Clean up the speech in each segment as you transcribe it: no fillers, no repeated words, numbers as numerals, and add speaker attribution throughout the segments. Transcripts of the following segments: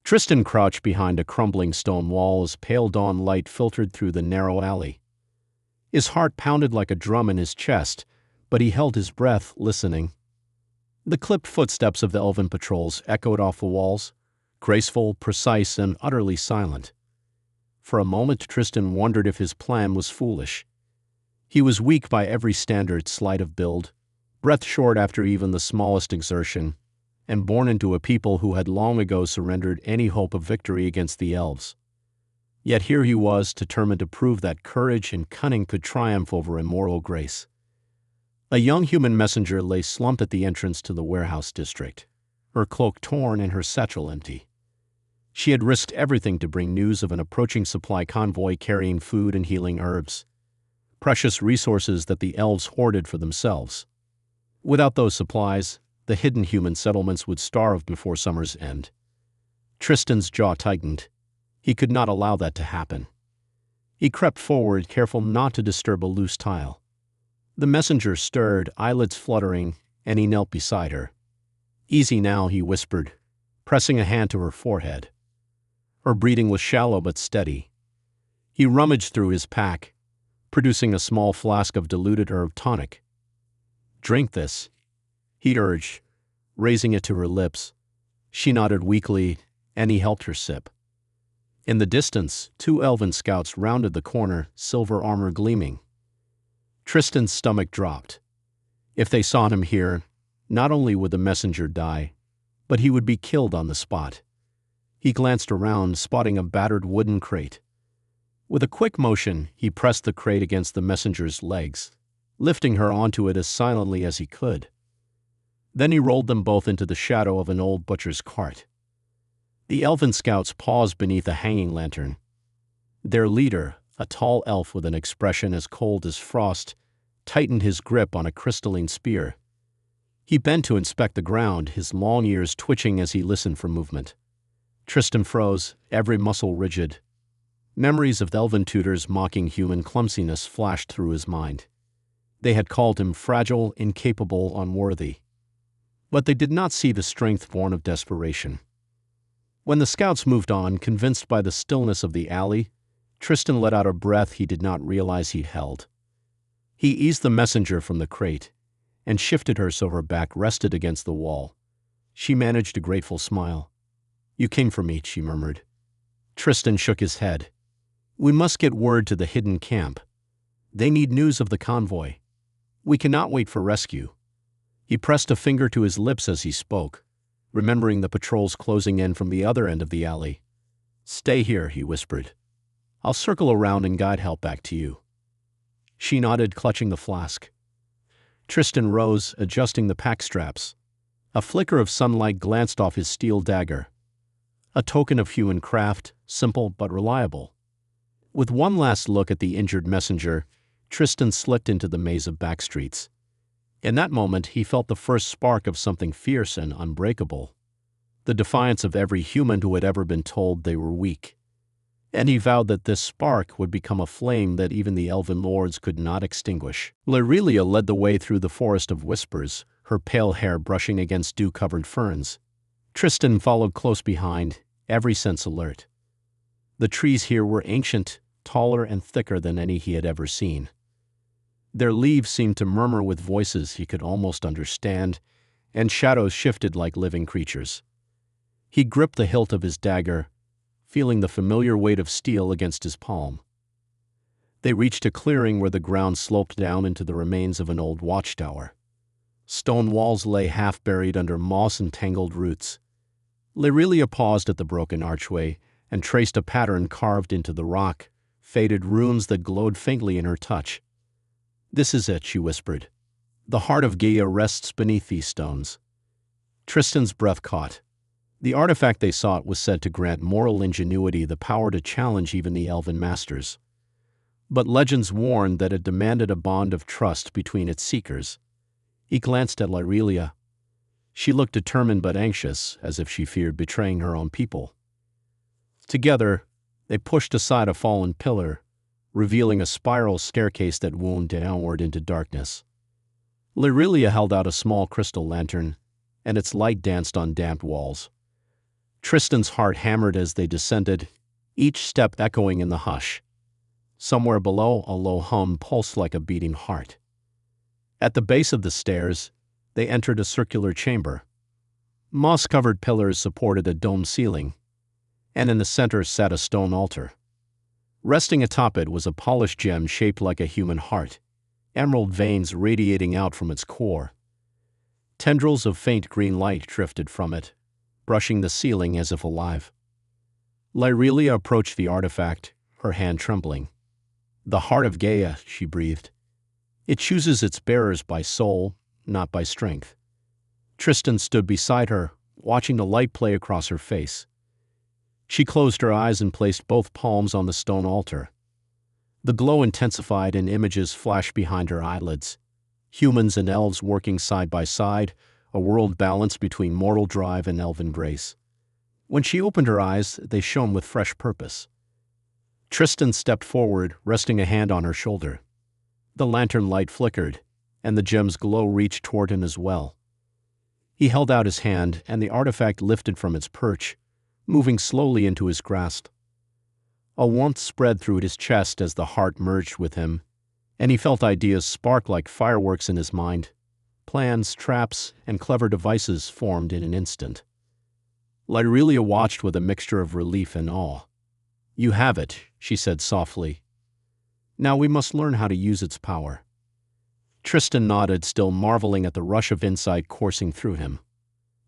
Speaker 1: Tristan crouched behind a crumbling stone wall as pale dawn light filtered through the narrow alley. His heart pounded like a drum in his chest, but he held his breath, listening. The clipped footsteps of the elven patrols echoed off the walls, graceful, precise, and utterly silent. For a moment Tristan wondered if his plan was foolish. He was weak by every standard, slight of build, breath short after even the smallest exertion, and born into a people who had long ago surrendered any hope of victory against the elves. Yet here he was, determined to prove that courage and cunning could triumph over immoral grace. A young human messenger lay slumped at the entrance to the warehouse district, her cloak torn and her satchel empty. She had risked everything to bring news of an approaching supply convoy carrying food and healing herbs, precious resources that the elves hoarded for themselves. Without those supplies, the hidden human settlements would starve before summer's end. Tristan's jaw tightened. He could not allow that to happen. He crept forward, careful not to disturb a loose tile. The messenger stirred, eyelids fluttering, and he knelt beside her. "Easy now," he whispered, pressing a hand to her forehead. Her breathing was shallow but steady. He rummaged through his pack, producing a small flask of diluted herb tonic. "Drink this," he urged, raising it to her lips. She nodded weakly, and he helped her sip. In the distance, 2 elven scouts rounded the corner, silver armor gleaming. Tristan's stomach dropped. If they saw him here, not only would the messenger die, but he would be killed on the spot. He glanced around, spotting a battered wooden crate. With a quick motion, he pressed the crate against the messenger's legs, lifting her onto it as silently as he could. Then he rolled them both into the shadow of an old butcher's cart. The elven scouts paused beneath a hanging lantern. Their leader, a tall elf with an expression as cold as frost, tightened his grip on a crystalline spear. He bent to inspect the ground, his long ears twitching as he listened for movement. Tristan froze, every muscle rigid. Memories of the elven tutors mocking human clumsiness flashed through his mind. They had called him fragile, incapable, unworthy. But they did not see the strength born of desperation. When the scouts moved on, convinced by the stillness of the alley, Tristan let out a breath he did not realize he held. He eased the messenger from the crate and shifted her so her back rested against the wall. She managed a grateful smile. "You came for me," she murmured. Tristan shook his head. "We must get word to the hidden camp. They need news of the convoy. We cannot wait for rescue." He pressed a finger to his lips as he spoke, remembering the patrols closing in from the other end of the alley. "Stay here," he whispered. "I'll circle around and guide help back to you." She nodded, clutching the flask. Tristan rose, adjusting the pack straps. A flicker of sunlight glanced off his steel dagger. A token of human craft, simple but reliable. With one last look at the injured messenger, Tristan slipped into the maze of back streets. In that moment, he felt the first spark of something fierce and unbreakable. The defiance of every human who had ever been told they were weak. And he vowed that this spark would become a flame that even the elven lords could not extinguish. Lyrelia led the way through the forest of whispers, her pale hair brushing against dew-covered ferns. Tristan followed close behind, every sense alert. The trees here were ancient, taller and thicker than any he had ever seen. Their leaves seemed to murmur with voices he could almost understand, and shadows shifted like living creatures. He gripped the hilt of his dagger, feeling the familiar weight of steel against his palm. They reached a clearing where the ground sloped down into the remains of an old watchtower. Stone walls lay half-buried under moss and tangled roots. Lyrelia paused at the broken archway and traced a pattern carved into the rock, faded runes that glowed faintly in her touch. "This is it," she whispered. "The heart of Gaia rests beneath these stones." Tristan's breath caught. The artifact they sought was said to grant moral ingenuity the power to challenge even the elven masters. But legends warned that it demanded a bond of trust between its seekers. He glanced at Lyrelia. She looked determined but anxious, as if she feared betraying her own people. Together, they pushed aside a fallen pillar, revealing a spiral staircase that wound downward into darkness. Lyrelia held out a small crystal lantern, and its light danced on damp walls. Tristan's heart hammered as they descended, each step echoing in the hush. Somewhere below, a low hum pulsed like a beating heart. At the base of the stairs, they entered a circular chamber. Moss-covered pillars supported a domed ceiling, and in the center sat a stone altar. Resting atop it was a polished gem shaped like a human heart, emerald veins radiating out from its core. Tendrils of faint green light drifted from it, brushing the ceiling as if alive. Lyrelia approached the artifact, her hand trembling. "The heart of Gaia," she breathed. "It chooses its bearers by soul, not by strength." Tristan stood beside her, watching the light play across her face. She closed her eyes and placed both palms on the stone altar. The glow intensified and images flashed behind her eyelids. Humans and elves working side by side, a world balanced between mortal drive and elven grace. When she opened her eyes, they shone with fresh purpose. Tristan stepped forward, resting a hand on her shoulder. The lantern light flickered, and the gem's glow reached toward him as well. He held out his hand, and the artifact lifted from its perch, moving slowly into his grasp. A warmth spread through his chest as the heart merged with him, and he felt ideas spark like fireworks in his mind. Plans, traps, and clever devices formed in an instant. Lyrelia watched with a mixture of relief and awe. "You have it," she said softly. "Now we must learn how to use its power." Tristan nodded, still marveling at the rush of insight coursing through him.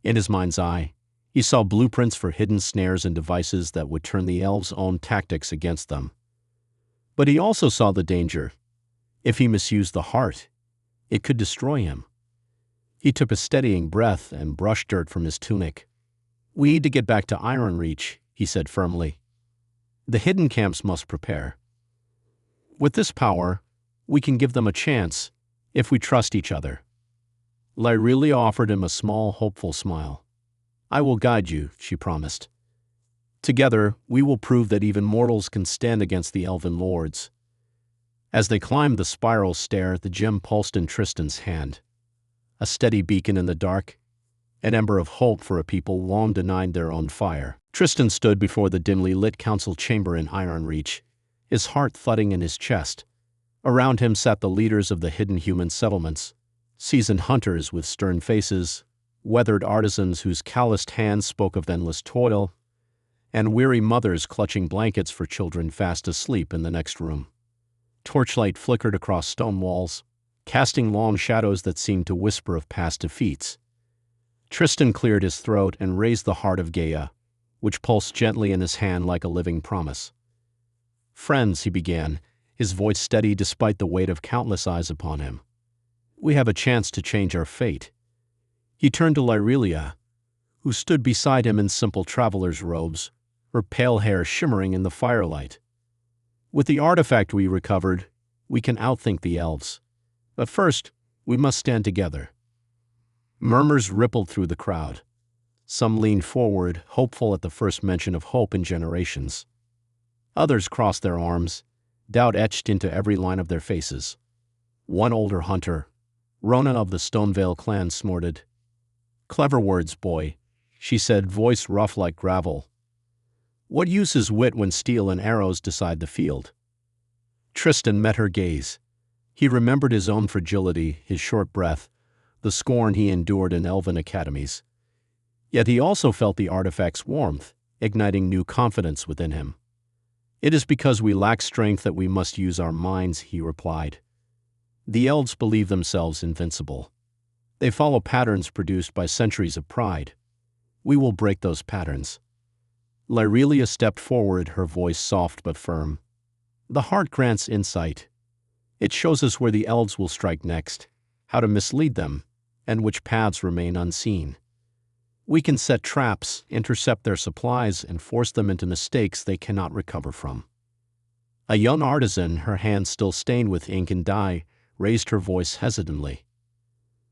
Speaker 1: In his mind's eye, he saw blueprints for hidden snares and devices that would turn the elves' own tactics against them. But he also saw the danger. If he misused the heart, it could destroy him. He took a steadying breath and brushed dirt from his tunic. "We need to get back to Ironreach," he said firmly. "The hidden camps must prepare. With this power, we can give them a chance, if we trust each other." Lyrelia offered him a small, hopeful smile. "I will guide you," she promised. "Together, we will prove that even mortals can stand against the elven lords." As they climbed the spiral stair, the gem pulsed in Tristan's hand. A steady beacon in the dark, an ember of hope for a people long denied their own fire. Tristan stood before the dimly lit council chamber in Ironreach, his heart thudding in his chest. Around him sat the leaders of the hidden human settlements, seasoned hunters with stern faces, weathered artisans whose calloused hands spoke of endless toil, and weary mothers clutching blankets for children fast asleep in the next room. Torchlight flickered across stone walls, casting long shadows that seemed to whisper of past defeats. Tristan cleared his throat and raised the heart of Gaia, which pulsed gently in his hand like a living promise. "Friends," he began, his voice steady despite the weight of countless eyes upon him. "We have a chance to change our fate." He turned to Lyrelia, who stood beside him in simple traveler's robes, her pale hair shimmering in the firelight. "With the artifact we recovered, we can outthink the elves. But first, we must stand together." Murmurs rippled through the crowd. Some leaned forward, hopeful at the first mention of hope in generations. Others crossed their arms, doubt etched into every line of their faces. One older hunter, Ronan of the Stonevale clan, snorted. "Clever words, boy," she said, voice rough like gravel. "What use is wit when steel and arrows decide the field?" Tristan met her gaze. He remembered his own fragility, his short breath, the scorn he endured in elven academies. Yet he also felt the artifact's warmth, igniting new confidence within him. "It is because we lack strength that we must use our minds," he replied. "The elves believe themselves invincible. They follow patterns produced by centuries of pride. We will break those patterns." Lyrelia stepped forward, her voice soft but firm. "The heart grants insight. It shows us where the elves will strike next, how to mislead them, and which paths remain unseen. We can set traps, intercept their supplies, and force them into mistakes they cannot recover from." A young artisan, her hands still stained with ink and dye, raised her voice hesitantly.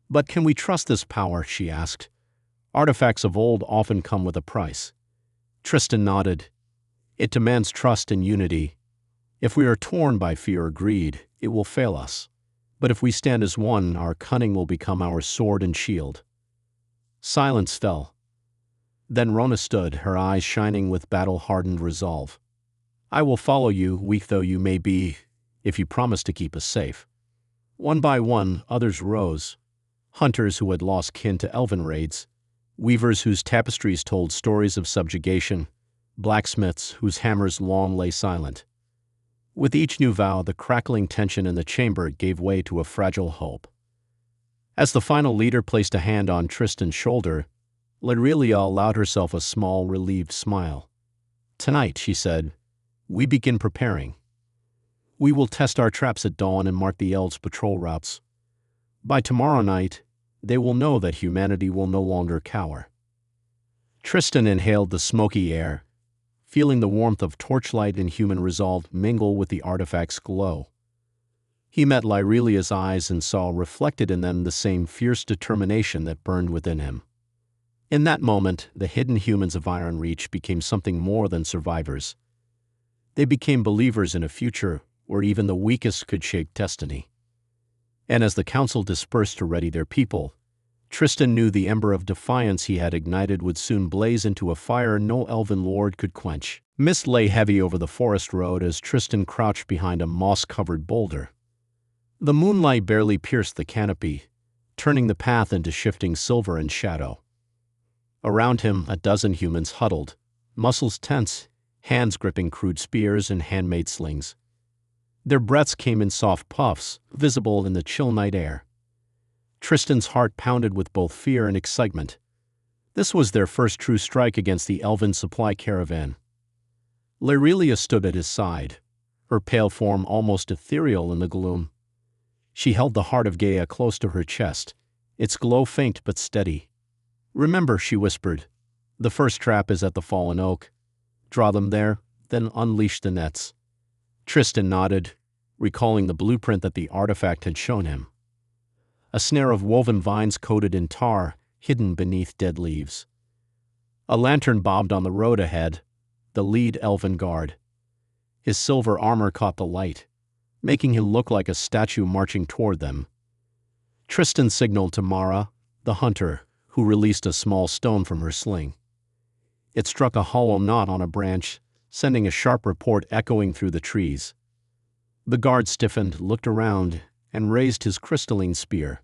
Speaker 1: "But can we trust this power?" she asked. "Artifacts of old often come with a price." Tristan nodded. "It demands trust and unity. If we are torn by fear or greed, it will fail us. But if we stand as one, our cunning will become our sword and shield." Silence fell. Then Rona stood, her eyes shining with battle-hardened resolve. "I will follow you, weak though you may be, if you promise to keep us safe." One by one, others rose. Hunters who had lost kin to elven raids, weavers whose tapestries told stories of subjugation, blacksmiths whose hammers long lay silent. With each new vow, the crackling tension in the chamber gave way to a fragile hope. As the final leader placed a hand on Tristan's shoulder, Lyrelia allowed herself a small, relieved smile. "Tonight," she said, "we begin preparing. We will test our traps at dawn and mark the elves' patrol routes. By tomorrow night, they will know that humanity will no longer cower." Tristan inhaled the smoky air, feeling the warmth of torchlight and human resolve mingle with the artifact's glow. He met Lyrelia's eyes and saw reflected in them the same fierce determination that burned within him. In that moment, the hidden humans of Iron Reach became something more than survivors. They became believers in a future where even the weakest could shape destiny. And as the council dispersed to ready their people, Tristan knew the ember of defiance he had ignited would soon blaze into a fire no elven lord could quench. Mist lay heavy over the forest road as Tristan crouched behind a moss-covered boulder. The moonlight barely pierced the canopy, turning the path into shifting silver and shadow. Around him, a dozen humans huddled, muscles tense, hands gripping crude spears and handmade slings. Their breaths came in soft puffs, visible in the chill night air. Tristan's heart pounded with both fear and excitement. This was their first true strike against the elven supply caravan. Lyrelia stood at his side, her pale form almost ethereal in the gloom. She held the heart of Gaia close to her chest, its glow faint but steady. "Remember," she whispered, "the first trap is at the fallen oak. Draw them there, then unleash the nets." Tristan nodded, recalling the blueprint that the artifact had shown him. A snare of woven vines coated in tar, hidden beneath dead leaves. A lantern bobbed on the road ahead, the lead elven guard. His silver armor caught the light, making him look like a statue marching toward them. Tristan signaled to Mara, the hunter, who released a small stone from her sling. It struck a hollow knot on a branch, sending a sharp report echoing through the trees. The guard stiffened, looked around, and raised his crystalline spear.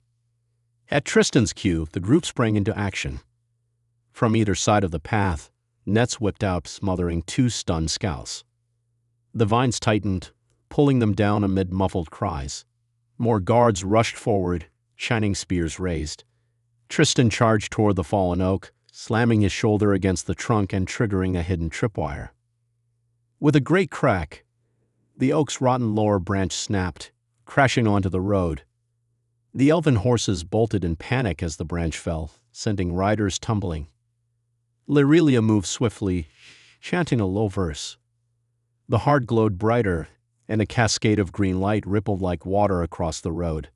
Speaker 1: At Tristan's cue, the group sprang into action. From either side of the path, nets whipped out, smothering two stunned scouts. The vines tightened, pulling them down amid muffled cries. More guards rushed forward, shining spears raised. Tristan charged toward the fallen oak, slamming his shoulder against the trunk and triggering a hidden tripwire. With a great crack, the oak's rotten lower branch snapped, crashing onto the road. The elven horses bolted in panic as the branch fell, sending riders tumbling. Lyrelia moved swiftly, chanting a low verse. The heart glowed brighter, and a cascade of green light rippled like water across the road.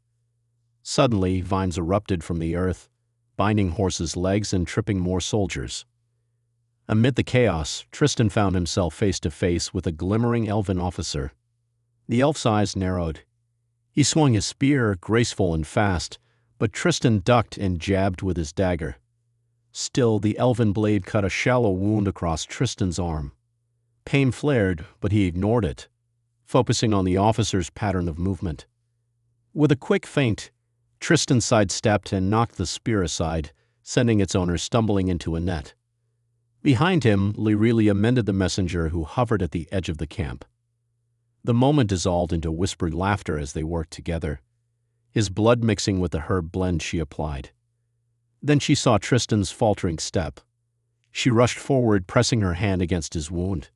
Speaker 1: Suddenly, vines erupted from the earth, binding horses' legs and tripping more soldiers. Amid the chaos, Tristan found himself face to face with a glimmering elven officer. The elf's eyes narrowed. He swung his spear, graceful and fast, but Tristan ducked and jabbed with his dagger. Still, the elven blade cut a shallow wound across Tristan's arm. Pain flared, but he ignored it, focusing on the officer's pattern of movement. With a quick feint, Tristan sidestepped and knocked the spear aside, sending its owner stumbling into a net. Behind him, Lyrelia mended the messenger who hovered at the edge of the camp. The moment dissolved into whispered laughter as they worked together, his blood mixing with the herb blend she applied. Then she saw Tristan's faltering step. She rushed forward, pressing her hand against his wound.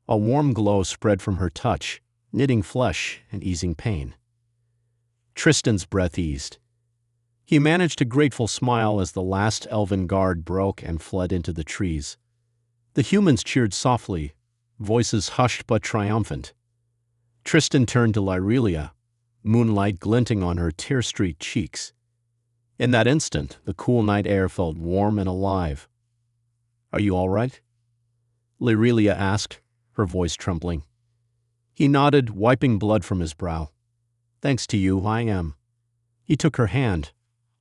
Speaker 1: A warm glow spread from her touch, knitting flesh and easing pain. Tristan's breath eased. He managed a grateful smile as the last elven guard broke and fled into the trees. The humans cheered softly, voices hushed but triumphant. Tristan turned to Lyrelia, moonlight glinting on her tear-streaked cheeks. In that instant, the cool night air felt warm and alive. "Are you all right?" Lyrelia asked, her voice trembling. He nodded, wiping blood from his brow. "Thanks to you, I am." He took her hand,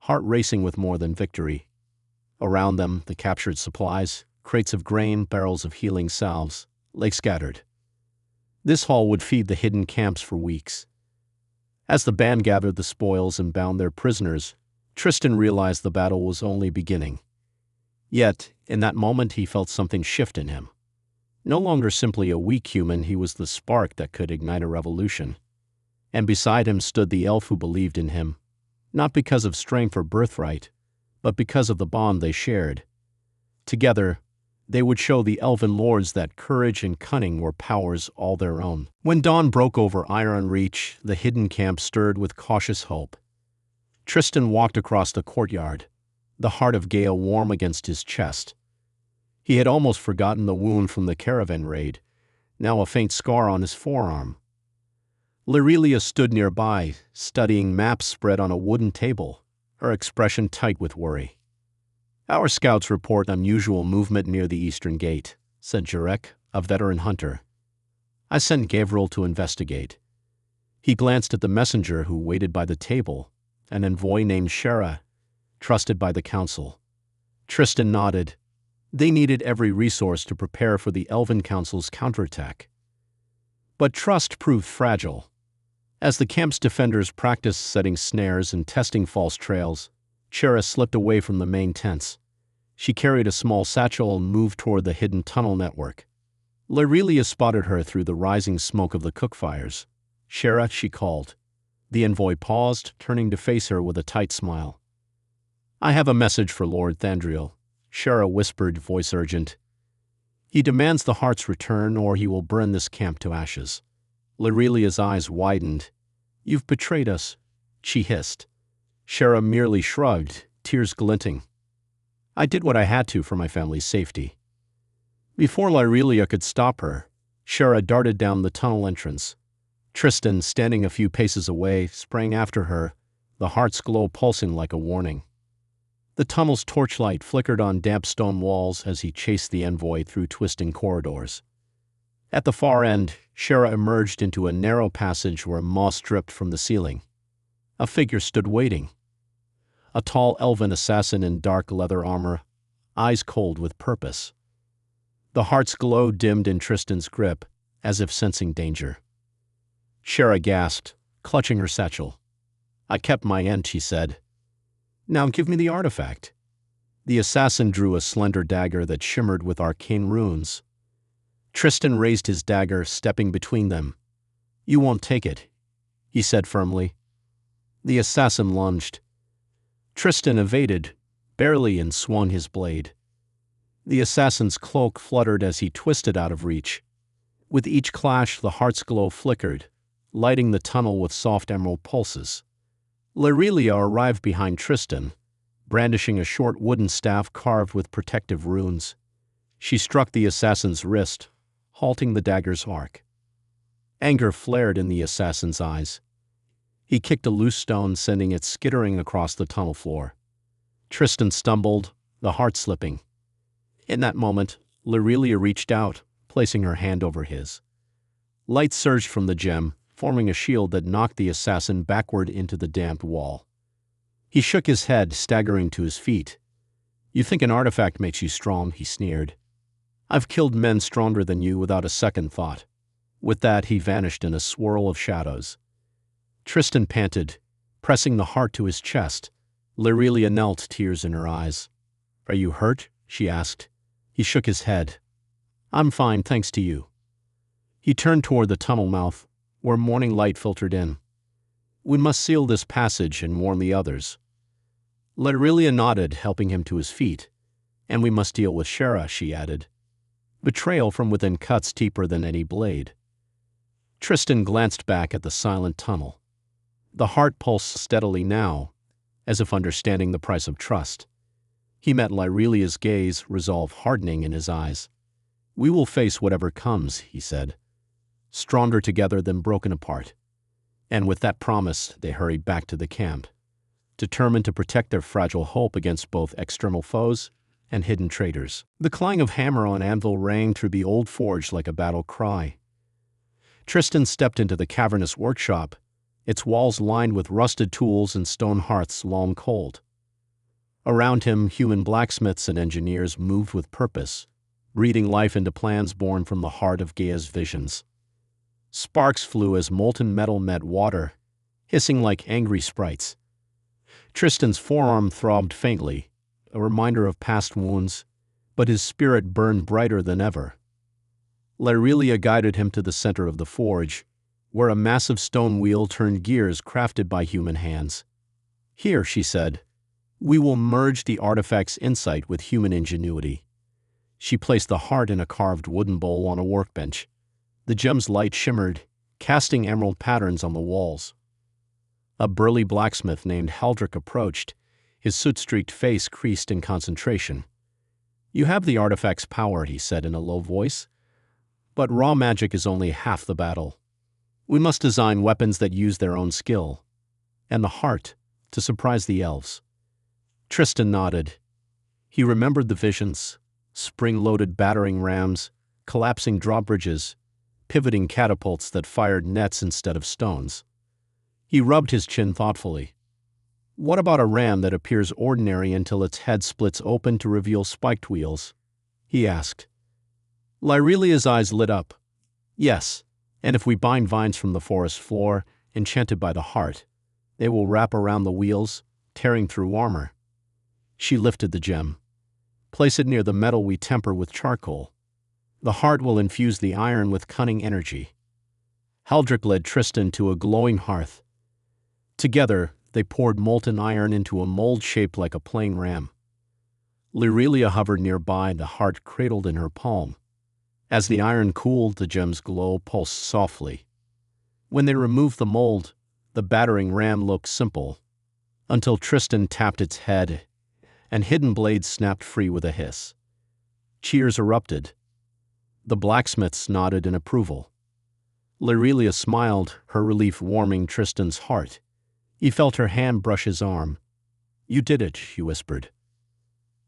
Speaker 1: heart racing with more than victory. Around them, the captured supplies, crates of grain, barrels of healing salves, lay scattered. This haul would feed the hidden camps for weeks. As the band gathered the spoils and bound their prisoners, Tristan realized the battle was only beginning. Yet, in that moment he felt something shift in him. No longer simply a weak human, he was the spark that could ignite a revolution. And beside him stood the elf who believed in him, not because of strength or birthright, but because of the bond they shared. Together, they would show the elven lords that courage and cunning were powers all their own. When dawn broke over Iron Reach, the hidden camp stirred with cautious hope. Tristan walked across the courtyard, the heart of Gaia warm against his chest. He had almost forgotten the wound from the caravan raid, now a faint scar on his forearm. Lyrelia stood nearby, studying maps spread on a wooden table, her expression tight with worry. "Our scouts report unusual movement near the eastern gate," said Jarek, a veteran hunter. "I sent Gavril to investigate." He glanced at the messenger who waited by the table, an envoy named Shara, trusted by the council. Tristan nodded. They needed every resource to prepare for the Elven Council's counterattack. But trust proved fragile. As the camp's defenders practiced setting snares and testing false trails, Shara slipped away from the main tents. She carried a small satchel and moved toward the hidden tunnel network. Lyrelia spotted her through the rising smoke of the cook fires. "Shara," she called. The envoy paused, turning to face her with a tight smile. "I have a message for Lord Thandriel," Shara whispered, voice urgent. "He demands the heart's return, or he will burn this camp to ashes." Lyrelia's eyes widened. "You've betrayed us," she hissed. Shara merely shrugged, tears glinting. "I did what I had to for my family's safety." Before Lyrelia could stop her, Shara darted down the tunnel entrance. Tristan, standing a few paces away, sprang after her, the heart's glow pulsing like a warning. The tunnel's torchlight flickered on damp stone walls as he chased the envoy through twisting corridors. At the far end, Shara emerged into a narrow passage where moss dripped from the ceiling. A figure stood waiting. A tall elven assassin in dark leather armor, eyes cold with purpose. The heart's glow dimmed in Tristan's grip, as if sensing danger. Shara gasped, clutching her satchel. "I kept my end," she said. "Now give me the artifact." The assassin drew a slender dagger that shimmered with arcane runes. Tristan raised his dagger, stepping between them. "You won't take it," he said firmly. The assassin lunged. Tristan evaded, barely, and swung his blade. The assassin's cloak fluttered as he twisted out of reach. With each clash, the heart's glow flickered, lighting the tunnel with soft emerald pulses. Lyrelia arrived behind Tristan, brandishing a short wooden staff carved with protective runes. She struck the assassin's wrist, halting the dagger's arc. Anger flared in the assassin's eyes. He kicked a loose stone, sending it skittering across the tunnel floor. Tristan stumbled, the heart slipping. In that moment, Lyrelia reached out, placing her hand over his. Light surged from the gem, forming a shield that knocked the assassin backward into the damp wall. He shook his head, staggering to his feet. "You think an artifact makes you strong," he sneered. "I've killed men stronger than you without a second thought." With that, he vanished in a swirl of shadows. Tristan panted, pressing the heart to his chest. Lyrelia knelt, tears in her eyes. "Are you hurt?" she asked. He shook his head. "I'm fine, thanks to you." He turned toward the tunnel mouth, where morning light filtered in. "We must seal this passage and warn the others." Lyrelia nodded, helping him to his feet. "And we must deal with Shara," she added. Betrayal from within cuts deeper than any blade. Tristan glanced back at the silent tunnel. The heart pulsed steadily now, as if understanding the price of trust. He met Lyrelia's gaze, resolve hardening in his eyes. "We will face whatever comes," he said. "Stronger together than broken apart." And with that promise, they hurried back to the camp, determined to protect their fragile hope against both external foes and hidden traitors. The clang of hammer on anvil rang through the old forge like a battle cry. Tristan stepped into the cavernous workshop, its walls lined with rusted tools and stone hearths long cold. Around him, human blacksmiths and engineers moved with purpose, breathing life into plans born from the heart of Gaia's visions. Sparks flew as molten metal met water, hissing like angry sprites. Tristan's forearm throbbed faintly, a reminder of past wounds, but his spirit burned brighter than ever. Lyrelia guided him to the center of the forge, where a massive stone wheel turned gears crafted by human hands. "Here," she said, "we will merge the artifact's insight with human ingenuity." She placed the heart in a carved wooden bowl on a workbench. The gem's light shimmered, casting emerald patterns on the walls. A burly blacksmith named Haldrick approached, his soot-streaked face creased in concentration. "You have the artifact's power," he said in a low voice, "but raw magic is only half the battle. We must design weapons that use their own skill, and the heart, to surprise the elves." Tristan nodded. He remembered the visions: spring-loaded battering rams, collapsing drawbridges, pivoting catapults that fired nets instead of stones. He rubbed his chin thoughtfully. "What about a ram that appears ordinary until its head splits open to reveal spiked wheels?" he asked. Lyrelia's eyes lit up. "Yes, and if we bind vines from the forest floor, enchanted by the heart, they will wrap around the wheels, tearing through armor." She lifted the gem. "Place it near the metal we temper with charcoal. The heart will infuse the iron with cunning energy." Haldrick led Tristan to a glowing hearth. Together, they poured molten iron into a mold shaped like a playing ram. Lyrelia hovered nearby, the heart cradled in her palm. As the iron cooled, the gem's glow pulsed softly. When they removed the mold, the battering ram looked simple, until Tristan tapped its head, and hidden blades snapped free with a hiss. Cheers erupted. The blacksmiths nodded in approval. Lyrelia smiled, her relief warming Tristan's heart. He felt her hand brush his arm. "You did it," she whispered.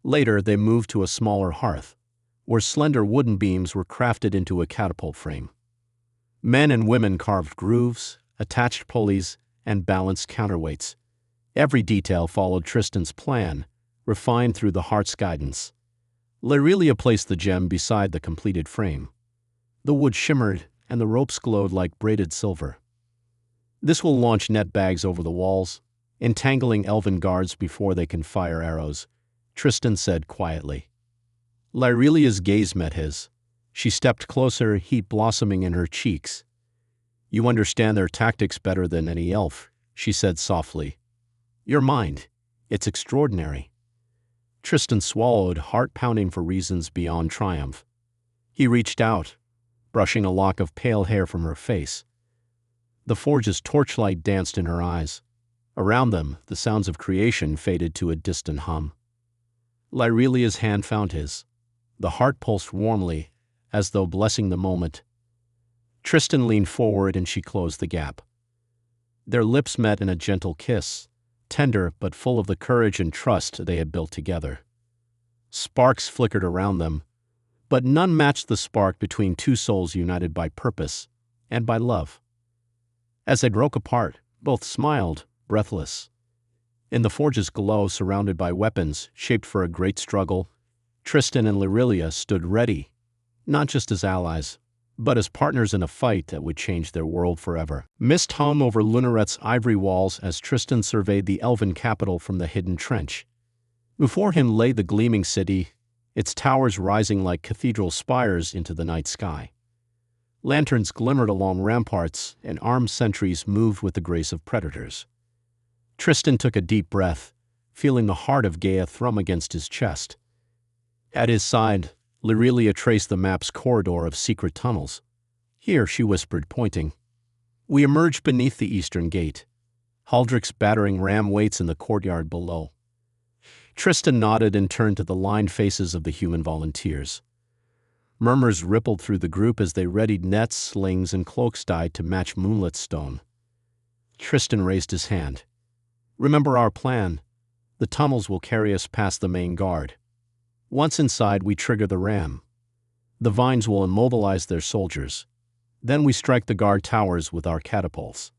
Speaker 1: Later, they moved to a smaller hearth, where slender wooden beams were crafted into a catapult frame. Men and women carved grooves, attached pulleys, and balanced counterweights. Every detail followed Tristan's plan, refined through the heart's guidance. Lyrelia placed the gem beside the completed frame. The wood shimmered, and the ropes glowed like braided silver. "This will launch net bags over the walls, entangling elven guards before they can fire arrows," Tristan said quietly. Lyrelia's gaze met his. She stepped closer, heat blossoming in her cheeks. "You understand their tactics better than any elf," she said softly. "Your mind, it's extraordinary." Tristan swallowed, heart pounding for reasons beyond triumph. He reached out, brushing a lock of pale hair from her face. The forge's torchlight danced in her eyes. Around them, the sounds of creation faded to a distant hum. Lyrelia's hand found his. The heart pulsed warmly, as though blessing the moment. Tristan leaned forward and she closed the gap. Their lips met in a gentle kiss, tender but full of the courage and trust they had built together. Sparks flickered around them, but none matched the spark between two souls united by purpose and by love. As they broke apart, both smiled, breathless. In the forge's glow, surrounded by weapons shaped for a great struggle, Tristan and Lyrelia stood ready, not just as allies, but as partners in a fight that would change their world forever. Mist hung over Lunaret's ivory walls as Tristan surveyed the elven capital from the hidden trench. Before him lay the gleaming city, its towers rising like cathedral spires into the night sky. Lanterns glimmered along ramparts, and armed sentries moved with the grace of predators. Tristan took a deep breath, feeling the heart of Gaia thrum against his chest. At his side, Lyrelia traced the map's corridor of secret tunnels. "Here," she whispered, pointing. We emerged beneath the eastern gate. Haldrick's battering ram waits in the courtyard below. Tristan nodded and turned to the lined faces of the human volunteers. Murmurs rippled through the group as they readied nets, slings, and cloaks dyed to match moonlit stone. Tristan raised his hand. "Remember our plan. The tunnels will carry us past the main guard. Once inside, we trigger the ram. The vines will immobilize their soldiers. Then we strike the guard towers with our catapults."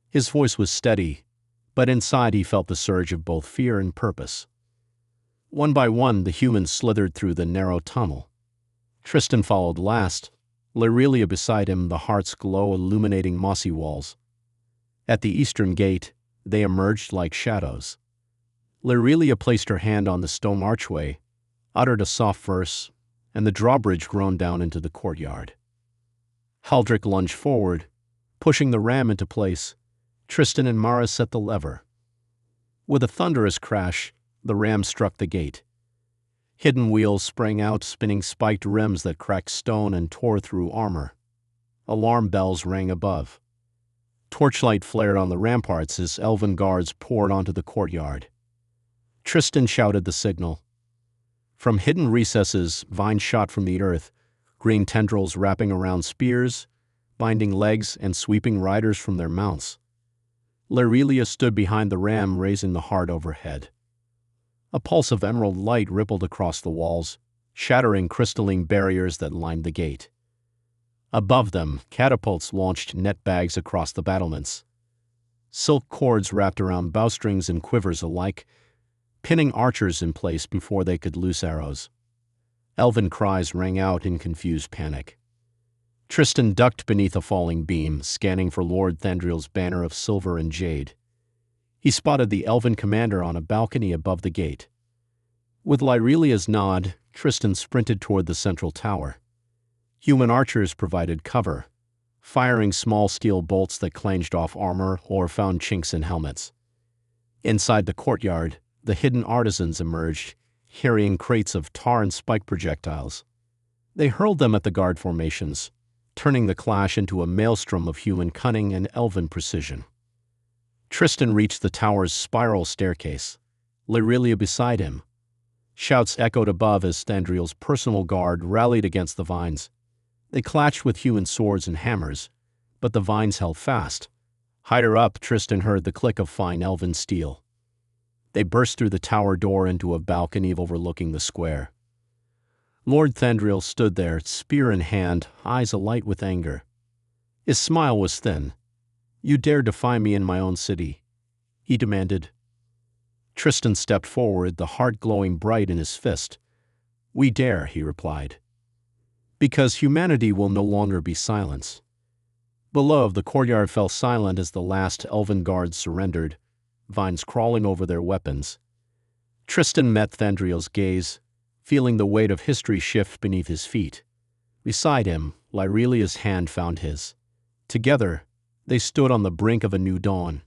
Speaker 1: His voice was steady, but inside he felt the surge of both fear and purpose. One by one, the humans slithered through the narrow tunnel. Tristan followed last, Lyrelia beside him, the heart's glow illuminating mossy walls. At the eastern gate, they emerged like shadows. Lyrelia placed her hand on the stone archway, uttered a soft verse, and the drawbridge groaned down into the courtyard. Haldrick lunged forward, pushing the ram into place. Tristan and Mara set the lever. With a thunderous crash, the ram struck the gate. Hidden wheels sprang out, spinning spiked rims that cracked stone and tore through armor. Alarm bells rang above. Torchlight flared on the ramparts as elven guards poured onto the courtyard. Tristan shouted the signal. From hidden recesses, vines shot from the earth, green tendrils wrapping around spears, binding legs and sweeping riders from their mounts. Lyrelia stood behind the ram, raising the heart overhead. A pulse of emerald light rippled across the walls, shattering crystalline barriers that lined the gate. Above them, catapults launched net bags across the battlements. Silk cords wrapped around bowstrings and quivers alike, pinning archers in place before they could loose arrows. Elven cries rang out in confused panic. Tristan ducked beneath a falling beam, scanning for Lord Thandriel's banner of silver and jade. He spotted the elven commander on a balcony above the gate. With Lyrelia's nod, Tristan sprinted toward the central tower. Human archers provided cover, firing small steel bolts that clanged off armor or found chinks in helmets. Inside the courtyard, the hidden artisans emerged, carrying crates of tar and spike projectiles. They hurled them at the guard formations, turning the clash into a maelstrom of human cunning and elven precision. Tristan reached the tower's spiral staircase, Lyrelia beside him. Shouts echoed above as Thandriel's personal guard rallied against the vines. They clashed with human swords and hammers, but the vines held fast. Higher up, Tristan heard the click of fine elven steel. They burst through the tower door into a balcony overlooking the square. Lord Thandriel stood there, spear in hand, eyes alight with anger. His smile was thin. "You dare defy me in my own city?" he demanded. Tristan stepped forward, the heart glowing bright in his fist. "We dare," he replied. "Because humanity will no longer be silenced." Below, the courtyard fell silent as the last elven guards surrendered, vines crawling over their weapons. Tristan met Thandriel's gaze, feeling the weight of history shift beneath his feet. Beside him, Lyrelia's hand found his. Together, they stood on the brink of a new dawn,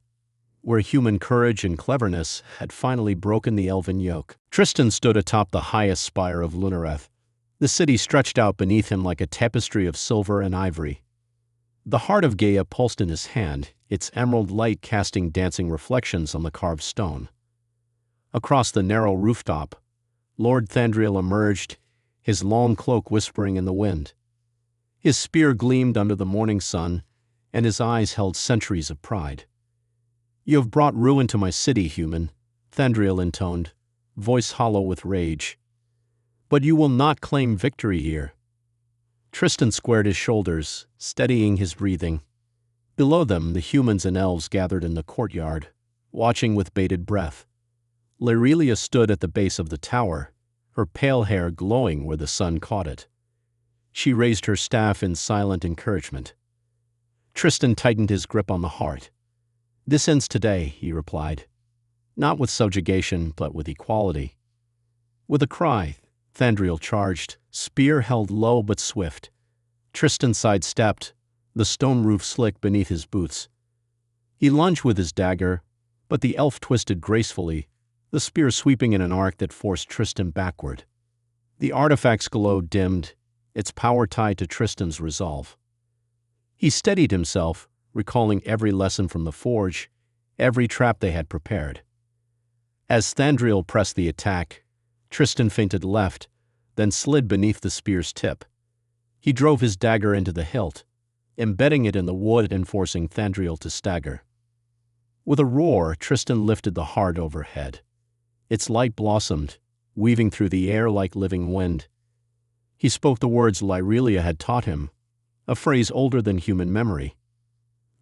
Speaker 1: where human courage and cleverness had finally broken the elven yoke. Tristan stood atop the highest spire of Lunareth. The city stretched out beneath him like a tapestry of silver and ivory. The heart of Gaia pulsed in his hand, its emerald light casting dancing reflections on the carved stone. Across the narrow rooftop, Lord Thandriel emerged, his long cloak whispering in the wind. His spear gleamed under the morning sun, and his eyes held centuries of pride. "You have brought ruin to my city, human," Thandriel intoned, voice hollow with rage. "But you will not claim victory here." Tristan squared his shoulders, steadying his breathing. Below them, the humans and elves gathered in the courtyard, watching with bated breath. Lyrelia stood at the base of the tower, her pale hair glowing where the sun caught it. She raised her staff in silent encouragement. Tristan tightened his grip on the heart. "This ends today," he replied. "Not with subjugation, but with equality." With a cry, Thandriel charged, spear held low but swift. Tristan sidestepped, the stone roof slick beneath his boots. He lunged with his dagger, but the elf twisted gracefully, the spear sweeping in an arc that forced Tristan backward. The artifact's glow dimmed, its power tied to Tristan's resolve. He steadied himself, recalling every lesson from the forge, every trap they had prepared. As Thandriel pressed the attack, Tristan feinted left, then slid beneath the spear's tip. He drove his dagger into the hilt, embedding it in the wood and forcing Thandriel to stagger. With a roar, Tristan lifted the heart overhead. Its light blossomed, weaving through the air like living wind. He spoke the words Lyrelia had taught him, a phrase older than human memory.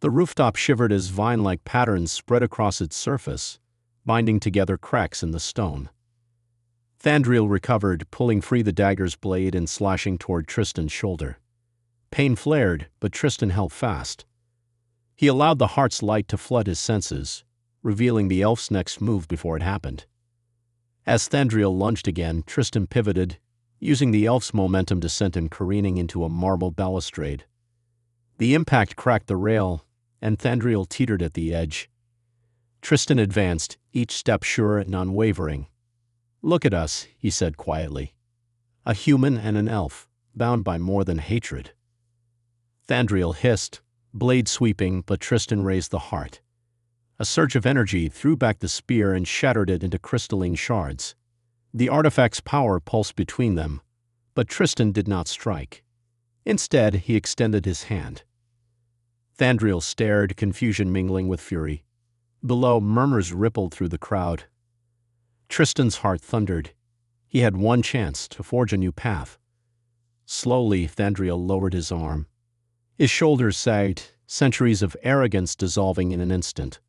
Speaker 1: The rooftop shivered as vine-like patterns spread across its surface, binding together cracks in the stone. Thandriel recovered, pulling free the dagger's blade and slashing toward Tristan's shoulder. Pain flared, but Tristan held fast. He allowed the heart's light to flood his senses, revealing the elf's next move before it happened. As Thandriel lunged again, Tristan pivoted, using the elf's momentum to send him careening into a marble balustrade. The impact cracked the rail, and Thandriel teetered at the edge. Tristan advanced, each step sure and unwavering. "Look at us," he said quietly. "A human and an elf, bound by more than hatred." Thandriel hissed, blade sweeping, but Tristan raised the heart. A surge of energy threw back the spear and shattered it into crystalline shards. The artifact's power pulsed between them, but Tristan did not strike. Instead, he extended his hand. Thandriel stared, confusion mingling with fury. Below, murmurs rippled through the crowd. Tristan's heart thundered. He had one chance to forge a new path. Slowly, Thandriel lowered his arm. His shoulders sagged, centuries of arrogance dissolving in an instant.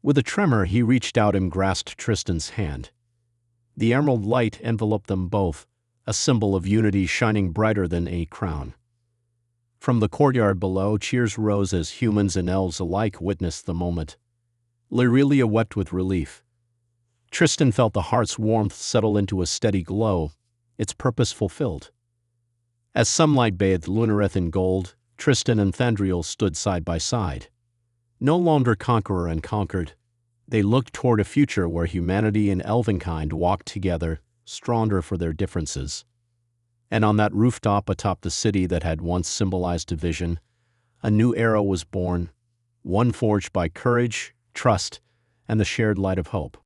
Speaker 1: With a tremor, he reached out and grasped Tristan's hand. The emerald light enveloped them both, a symbol of unity shining brighter than a crown. From the courtyard below, cheers rose as humans and elves alike witnessed the moment. Lyrelia wept with relief. Tristan felt the heart's warmth settle into a steady glow, its purpose fulfilled. As sunlight bathed Lunareth in gold, Tristan and Thandriel stood side by side. No longer conqueror and conquered, they looked toward a future where humanity and elvenkind walked together, stronger for their differences. And on that rooftop atop the city that had once symbolized division, a new era was born, one forged by courage, trust, and the shared light of hope.